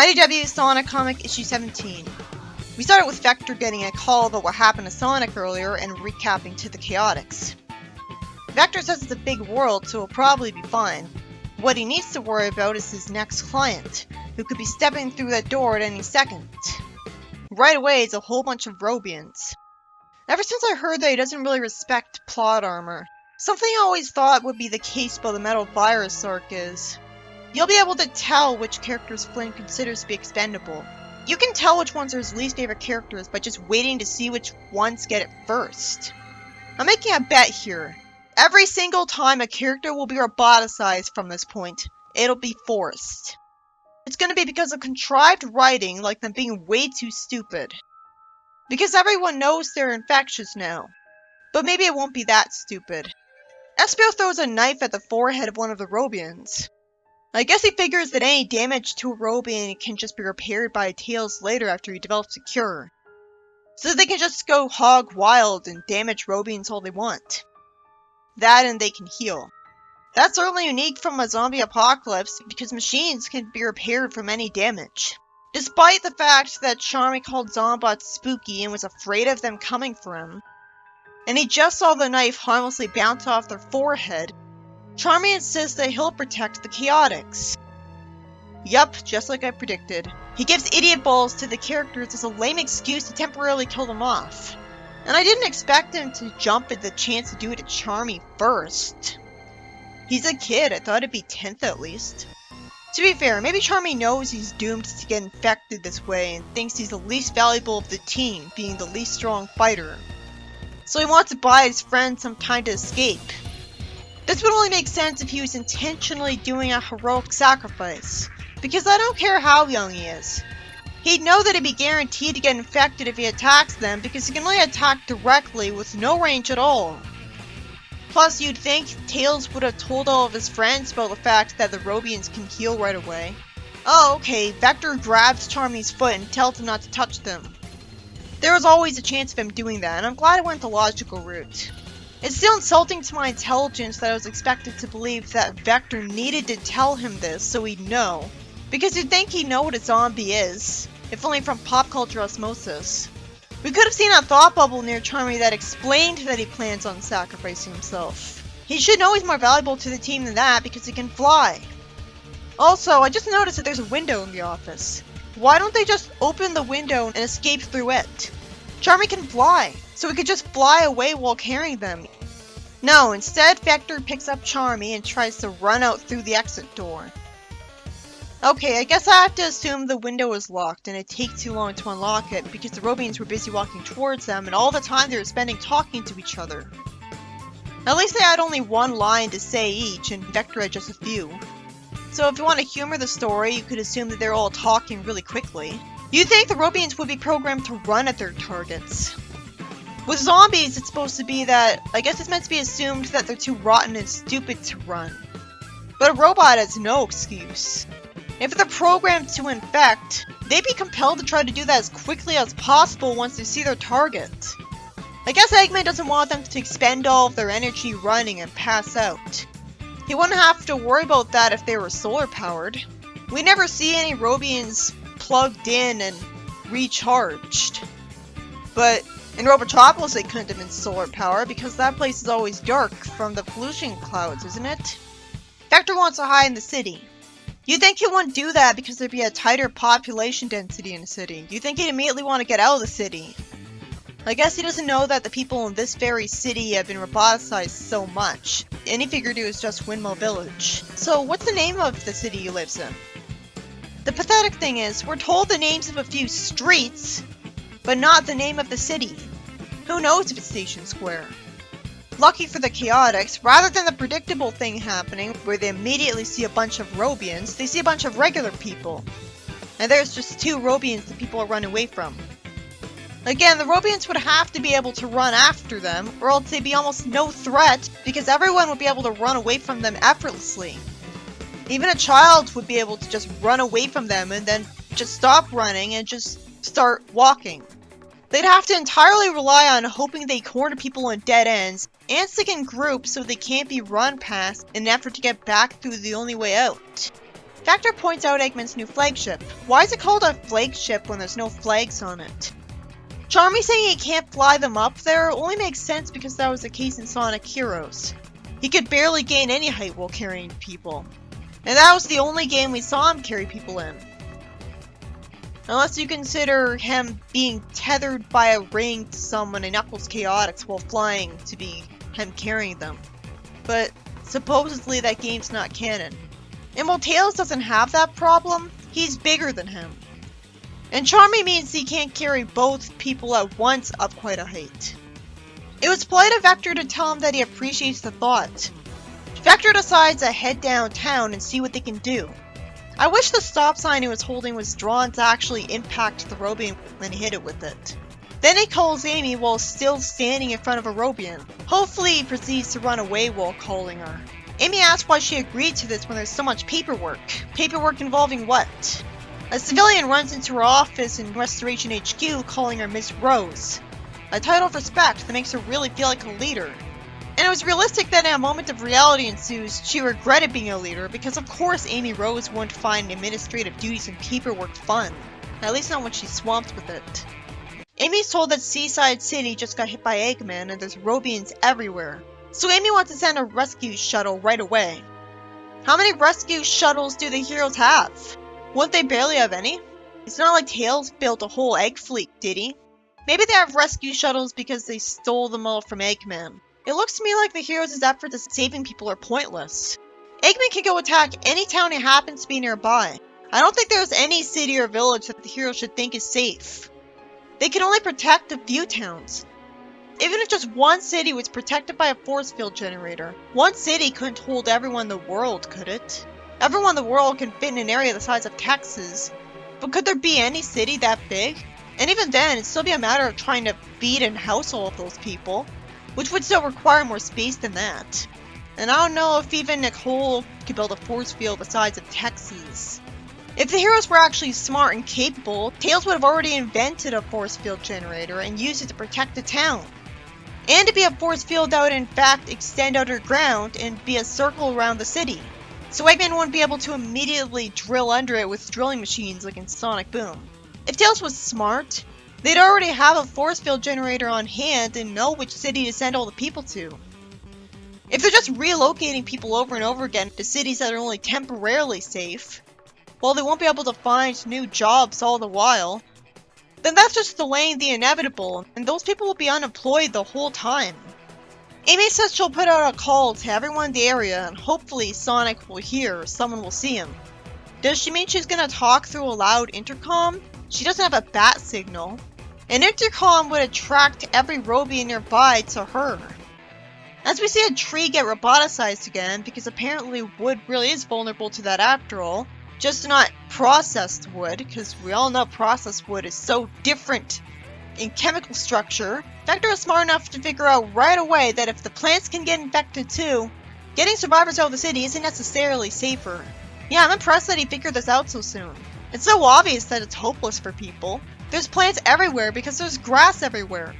IDW Sonic Comic Issue 17. We started with Vector getting a call about what happened to Sonic earlier and recapping to the Chaotix. Vector says it's a big world, so he'll probably be fine. What he needs to worry about is his next client, who could be stepping through that door at any second. Right away, it's a whole bunch of Robians. Ever since I heard that he doesn't really respect plot armor, something I always thought would be the case about the Metal Virus arc is, you'll be able to tell which characters Flynn considers to be expendable. You can tell which ones are his least favorite characters by just waiting to see which ones get it first. I'm making a bet here. Every single time a character will be roboticized from this point, it'll be forced. It's gonna be because of contrived writing, like them being way too stupid. Because everyone knows they're infectious now. But maybe it won't be that stupid. Espio throws a knife at the forehead of one of the Robians. I guess he figures that any damage to a Robian can just be repaired by Tails later after he develops a cure. So they can just go hog wild and damage Robians all they want. That and they can heal. That's certainly unique from a zombie apocalypse because machines can be repaired from any damage. Despite the fact that Charmy called Zombots spooky and was afraid of them coming for him, and he just saw the knife harmlessly bounce off their forehead, Charmy insists that he'll protect the Chaotix. Yup, just like I predicted. He gives idiot balls to the characters as a lame excuse to temporarily kill them off. And I didn't expect him to jump at the chance to do it to Charmy first. He's a kid, I thought it'd be 10th at least. To be fair, maybe Charmy knows he's doomed to get infected this way and thinks he's the least valuable of the team, being the least strong fighter. So he wants to buy his friend some time to escape. This would only make sense if he was intentionally doing a heroic sacrifice, because I don't care how young he is. He'd know that he'd be guaranteed to get infected if he attacks them because he can only attack directly with no range at all. Plus, you'd think Tails would have told all of his friends about the fact that the Robians can heal right away. Oh, okay, Vector grabs Charmy's foot and tells him not to touch them. There was always a chance of him doing that, and I'm glad I went the logical route. It's still insulting to my intelligence that I was expected to believe that Vector needed to tell him this so he'd know. Because you'd think he'd know what a zombie is, if only from pop culture osmosis. We could have seen a thought bubble near Charmy that explained that he plans on sacrificing himself. He should know he's more valuable to the team than that because he can fly. Also, I just noticed that there's a window in the office. Why don't they just open the window and escape through it? Charmy can fly, so he could just fly away while carrying them. No, instead Vector picks up Charmy and tries to run out through the exit door. Okay, I guess I have to assume the window is locked and it takes too long to unlock it because the Robians were busy walking towards them and all the time they were spending talking to each other. At least they had only one line to say each and Vector had just a few. So if you want to humor the story, you could assume that they're all talking really quickly. You'd think the Robians would be programmed to run at their targets. With zombies, it's supposed to be that, I guess it's meant to be assumed that they're too rotten and stupid to run. But a robot has no excuse. If they're programmed to infect, they'd be compelled to try to do that as quickly as possible once they see their target. I guess Eggman doesn't want them to expend all of their energy running and pass out. He wouldn't have to worry about that if they were solar powered. We never see any Robians plugged in and recharged. But in Robotropolis they couldn't have been solar powered because that place is always dark from the pollution clouds, isn't it? Vector wants to hide in the city. You'd think he wouldn't do that because there'd be a tighter population density in the city. You'd think he'd immediately want to get out of the city. I guess he doesn't know that the people in this very city have been roboticized so much, and he figured it was just Windmill Village. So what's the name of the city he lives in? The pathetic thing is, we're told the names of a few streets, but not the name of the city. Who knows if it's Station Square? Lucky for the Chaotix, rather than the predictable thing happening where they immediately see a bunch of Robians, they see a bunch of regular people. And there's just two Robians that people are running away from. Again, the Robians would have to be able to run after them, or else they'd be almost no threat because everyone would be able to run away from them effortlessly. Even a child would be able to just run away from them and then just stop running and just start walking. They'd have to entirely rely on hoping they corner people in dead ends and stick in groups so they can't be run past in an effort to get back through the only way out. Vector points out Eggman's new flagship. Why is it called a flagship when there's no flags on it? Charmy saying he can't fly them up there only makes sense because that was the case in Sonic Heroes. He could barely gain any height while carrying people. And that was the only game we saw him carry people in. Unless you consider him being tethered by a ring to someone in Knuckles Chaotix while flying to be him carrying them. But supposedly that game's not canon. And while Tails doesn't have that problem, he's bigger than him. And Charmy means he can't carry both people at once up quite a height. It was polite of Vector to tell him that he appreciates the thought. Vector decides to head downtown and see what they can do. I wish the stop sign he was holding was drawn to actually impact the Robian when he hit it with it. Then he calls Amy while still standing in front of a Robian. Hopefully he proceeds to run away while calling her. Amy asks why she agreed to this when there's so much paperwork. Paperwork involving what? A civilian runs into her office in Restoration HQ calling her Miss Rose. A title of respect that makes her really feel like a leader. And it was realistic that in a moment of reality ensues, she regretted being a leader because of course Amy Rose wouldn't find administrative duties and paperwork fun. At least not when she's swamped with it. Amy's told that Seaside City just got hit by Eggman and there's Robians everywhere. So Amy wants to send a rescue shuttle right away. How many rescue shuttles do the heroes have? Wouldn't they barely have any? It's not like Tails built a whole egg fleet, did he? Maybe they have rescue shuttles because they stole them all from Eggman. It looks to me like the heroes' efforts at saving people are pointless. Eggman can go attack any town he happens to be nearby. I don't think there's any city or village that the heroes should think is safe. They can only protect a few towns. Even if just one city was protected by a force field generator, one city couldn't hold everyone in the world, could it? Everyone in the world can fit in an area the size of Texas, but could there be any city that big? And even then, it'd still be a matter of trying to feed and house all of those people, which would still require more space than that. And I don't know if even Nicole could build a force field the size of Texas. If the heroes were actually smart and capable, Tails would have already invented a force field generator and used it to protect the town. And to be a force field that would in fact extend underground and be a circle around the city. So Eggman wouldn't be able to immediately drill under it with drilling machines like in Sonic Boom. If Tails was smart, they'd already have a force field generator on hand and know which city to send all the people to. If they're just relocating people over and over again to cities that are only temporarily safe, while they won't be able to find new jobs all the while, then that's just delaying the inevitable, and those people will be unemployed the whole time. Amy says she'll put out a call to everyone in the area, and hopefully Sonic will hear or someone will see him. Does she mean she's gonna talk through a loud intercom? She doesn't have a bat signal. An intercom would attract every Robian nearby to her. As we see a tree get roboticized again, because apparently wood really is vulnerable to that after all, just not processed wood, because we all know processed wood is so different in chemical structure, Vector is smart enough to figure out right away that if the plants can get infected too, getting survivors out of the city isn't necessarily safer. Yeah, I'm impressed that he figured this out so soon. It's so obvious that it's hopeless for people. There's plants everywhere because there's grass everywhere.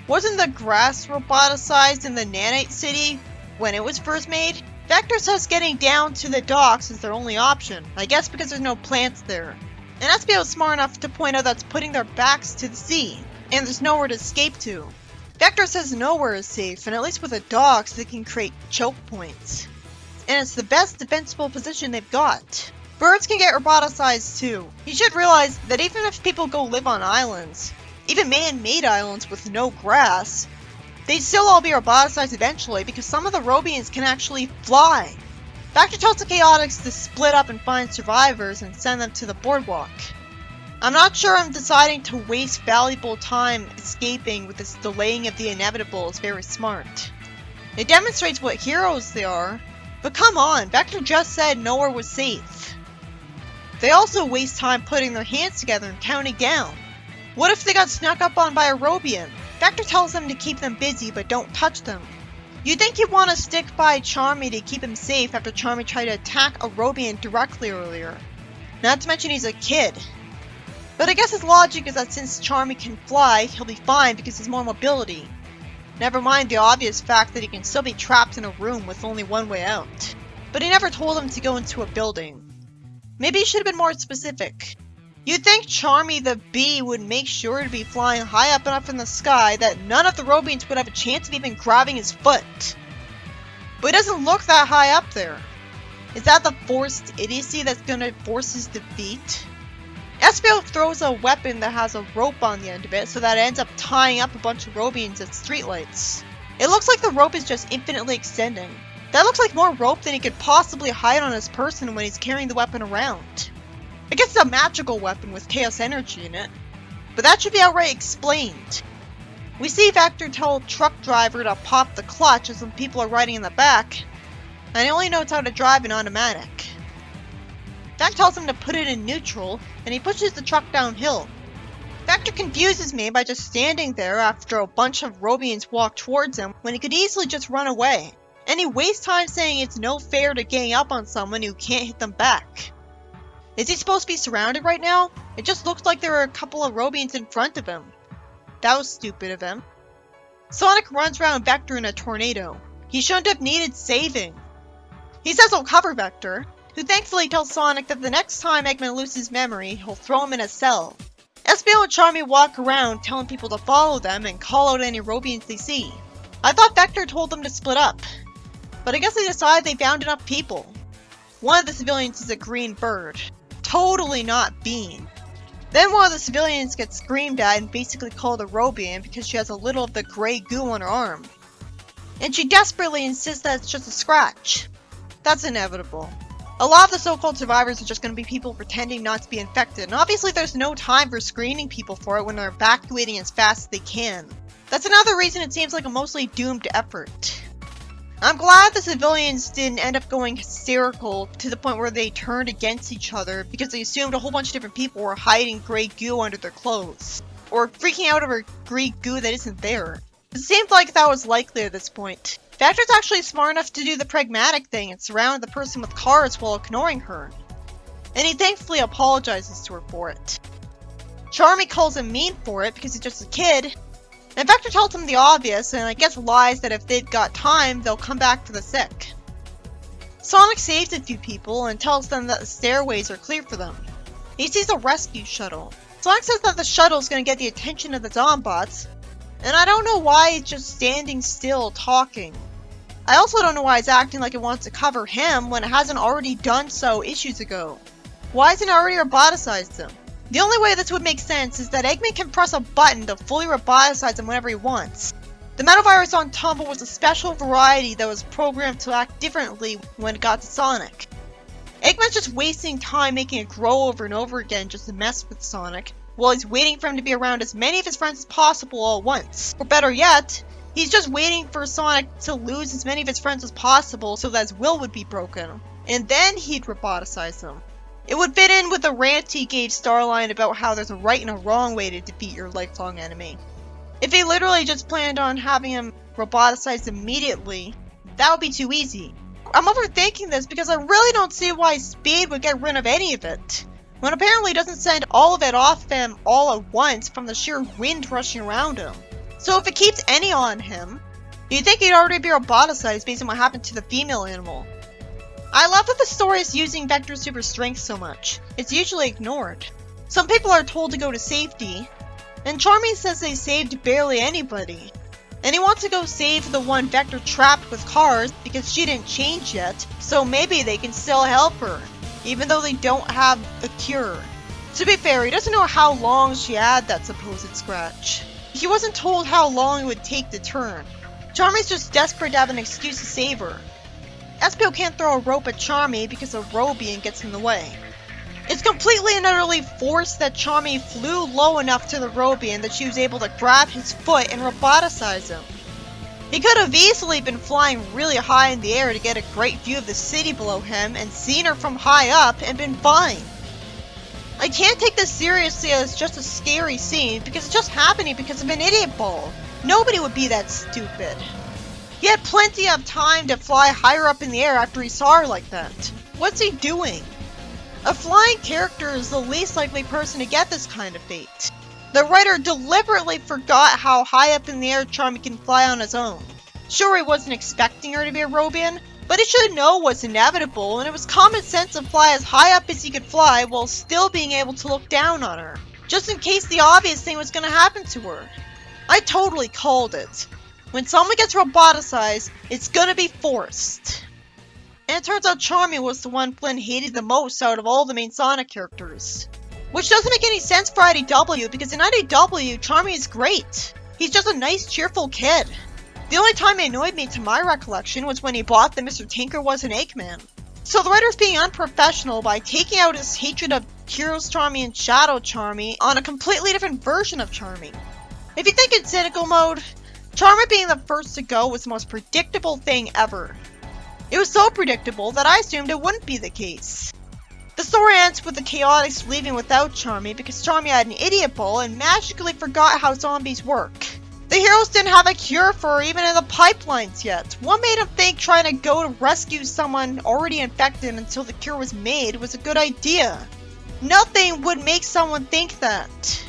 Wasn't the grass roboticized in the Nanite City when it was first made? Vector says getting down to the docks is their only option, I guess because there's no plants there. And SBO is smart enough to point out that's putting their backs to the sea, and there's nowhere to escape to. Vector says nowhere is safe, and at least with the docks they can create choke points. And it's the best defensible position they've got. Birds can get roboticized too. You should realize that even if people go live on islands, even man-made islands with no grass, they'd still all be roboticized eventually because some of the Robians can actually fly. Vector tells the Chaotix to split up and find survivors and send them to the boardwalk. I'm not sure I'm deciding to waste valuable time escaping with this delaying of the inevitable is very smart. It demonstrates what heroes they are, but come on, Vector just said nowhere was safe. They also waste time putting their hands together and counting down. What if they got snuck up on by a Robian? Vector tells them to keep them busy but don't touch them. You'd think he'd want to stick by Charmy to keep him safe after Charmy tried to attack a Robian directly earlier. Not to mention he's a kid. But I guess his logic is that since Charmy can fly, he'll be fine because he's more mobility. Never mind the obvious fact that he can still be trapped in a room with only one way out. But he never told him to go into a building. Maybe he should have been more specific. You'd think Charmy the bee would make sure to be flying high up enough in the sky that none of the Robians would have a chance of even grabbing his foot. But he doesn't look that high up there. Is that the forced idiocy that's gonna force his defeat? Espio throws a weapon that has a rope on the end of it so that it ends up tying up a bunch of Robians at streetlights. It looks like the rope is just infinitely extending. That looks like more rope than he could possibly hide on his person when he's carrying the weapon around. I guess it's a magical weapon with chaos energy in it, but that should be outright explained. We see Vector tell a truck driver to pop the clutch as some people are riding in the back, and he only knows how to drive an automatic. Vector tells him to put it in neutral, and he pushes the truck downhill. Vector confuses me by just standing there after a bunch of Robians walk towards him when he could easily just run away. And he wastes time saying it's no fair to gang up on someone who can't hit them back. Is he supposed to be surrounded right now? It just looks like there were a couple of Robians in front of him. That was stupid of him. Sonic runs around Vector in a tornado. He shouldn't have needed saving. He says he'll cover Vector, who thankfully tells Sonic that the next time Eggman loses memory, he'll throw him in a cell. Espio and Charmy walk around telling people to follow them and call out any Robians they see. I thought Vector told them to split up, but I guess they decided they found enough people. One of the civilians is a green bird. Totally not Bean. Then one of the civilians gets screamed at and basically called a Robian because she has a little of the gray goo on her arm. And she desperately insists that it's just a scratch. That's inevitable. A lot of the so-called survivors are just going to be people pretending not to be infected, and obviously there's no time for screening people for it when they're evacuating as fast as they can. That's another reason it seems like a mostly doomed effort. I'm glad the civilians didn't end up going hysterical to the point where they turned against each other because they assumed a whole bunch of different people were hiding gray goo under their clothes, or freaking out over gray goo that isn't there. It seemed like that was likely at this point. Vector's actually smart enough to do the pragmatic thing and surround the person with cars while ignoring her. And he thankfully apologizes to her for it. Charmy calls him mean for it because he's just a kid. And Vector tells him the obvious and I guess lies that if they've got time, they'll come back for the sick. Sonic saves a few people and tells them that the stairways are clear for them. He sees a rescue shuttle. Sonic says that the shuttle is going to get the attention of the Zombots, and I don't know why it's just standing still talking. I also don't know why it's acting like it wants to cover him when it hasn't already done so issues ago. Why hasn't it already roboticized him? The only way this would make sense is that Eggman can press a button to fully roboticize him whenever he wants. The metal virus on Tumble was a special variety that was programmed to act differently when it got to Sonic. Eggman's just wasting time making it grow over and over again just to mess with Sonic, while he's waiting for him to be around as many of his friends as possible all at once. Or better yet, he's just waiting for Sonic to lose as many of his friends as possible so that his will would be broken, and then he'd roboticize them. It would fit in with the rant he gave Starline about how there's a right and a wrong way to defeat your lifelong enemy. If he literally just planned on having him roboticized immediately, that would be too easy. I'm overthinking this because I really don't see why Speed would get rid of any of it, when apparently he doesn't send all of it off him all at once from the sheer wind rushing around him. So if it keeps any on him, you'd think he'd already be roboticized based on what happened to the female animal. I love that the story is using Vector's super strength so much. It's usually ignored. Some people are told to go to safety, and Charmy says they saved barely anybody. And he wants to go save the one Vector trapped with cars because she didn't change yet, so maybe they can still help her, even though they don't have a cure. To be fair, he doesn't know how long she had that supposed scratch. He wasn't told how long it would take to turn. Charmy's just desperate to have an excuse to save her. Espio can't throw a rope at Charmy because a Robian gets in the way. It's completely and utterly forced that Charmy flew low enough to the Robian that she was able to grab his foot and roboticize him. He could have easily been flying really high in the air to get a great view of the city below him and seen her from high up and been fine. I can't take this seriously as just a scary scene because it's just happening because of an idiot ball. Nobody would be that stupid. He had plenty of time to fly higher up in the air after he saw her like that. What's he doing? A flying character is the least likely person to get this kind of fate. The writer deliberately forgot how high up in the air Charmy can fly on his own. Sure, he wasn't expecting her to be a Robian, But he should know what's inevitable, and it was common sense to fly as high up as he could fly while still being able to look down on her, just in case the obvious thing was going to happen to her. I totally called it. When someone gets roboticized, it's gonna be forced. And it turns out Charmy was the one Flynn hated the most out of all the main Sonic characters. Which doesn't make any sense for IDW, because in IDW, Charmy is great. He's just a nice, cheerful kid. The only time he annoyed me to my recollection was when he bought that Mr. Tinker was an Eggman. So the writer's being unprofessional by taking out his hatred of Heroes Charmy and Shadow Charmy on a completely different version of Charmy. If you think in cynical mode, Charmy being the first to go was the most predictable thing ever. It was so predictable that I assumed it wouldn't be the case. The story ends with the Chaotix leaving without Charmy because Charmy had an idiot ball and magically forgot how zombies work. The heroes didn't have a cure for her even in the pipelines yet. What made them think trying to go to rescue someone already infected until the cure was made was a good idea? Nothing would make someone think that.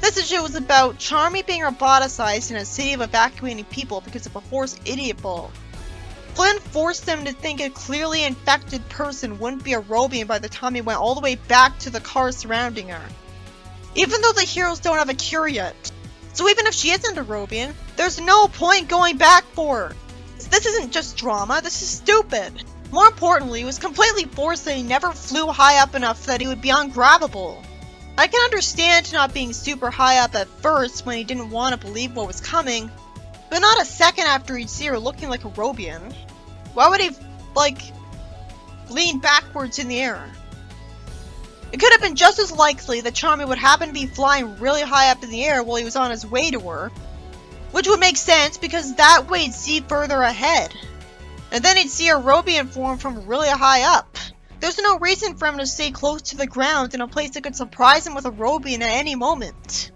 This issue was about Charmy being roboticized in a city of evacuating people because of a forced idiot ball. Flynn forced them to think a clearly infected person wouldn't be a Robian by the time he went all the way back to the cars surrounding her. Even though the heroes don't have a cure yet. So even if she isn't a Robian, there's no point going back for her. This isn't just drama, this is stupid. More importantly, it was completely forced that he never flew high up enough that he would be ungrabbable. I can understand not being super high up at first when he didn't want to believe what was coming, but not a second after he'd see her looking like a Robian. Why would he, lean backwards in the air? It could have been just as likely that Charmy would happen to be flying really high up in the air while he was on his way to her, which would make sense because that way he'd see further ahead. And then he'd see her Robian form from really high up. There's no reason for him to stay close to the ground in a place that could surprise him with a Robian at any moment.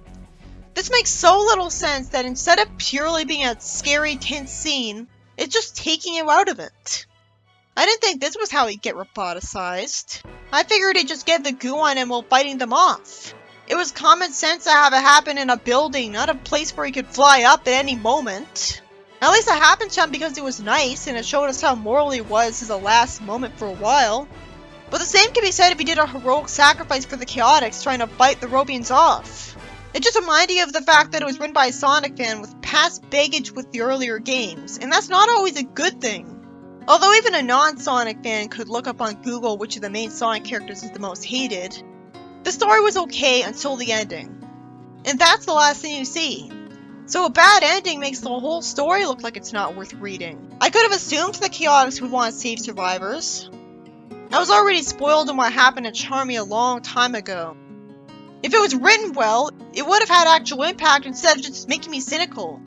This makes so little sense that instead of purely being a scary, tense scene, it's just taking you out of it. I didn't think this was how he'd get roboticized. I figured he'd just get the goo on him while fighting them off. It was common sense to have it happen in a building, not a place where he could fly up at any moment. At least it happened to him because it was nice, and it showed us how moral he was as a last moment for a while. But the same can be said if he did a heroic sacrifice for the Chaotix trying to fight the Robians off. It just reminded you of the fact that it was written by a Sonic fan with past baggage with the earlier games, and that's not always a good thing. Although even a non-Sonic fan could look up on Google which of the main Sonic characters is the most hated, the story was okay until the ending. And that's the last thing you see. So a bad ending makes the whole story look like it's not worth reading. I could have assumed the Chaotix would want to save survivors. I was already spoiled on what happened to Charmy a long time ago. If it was written well, it would have had actual impact instead of just making me cynical.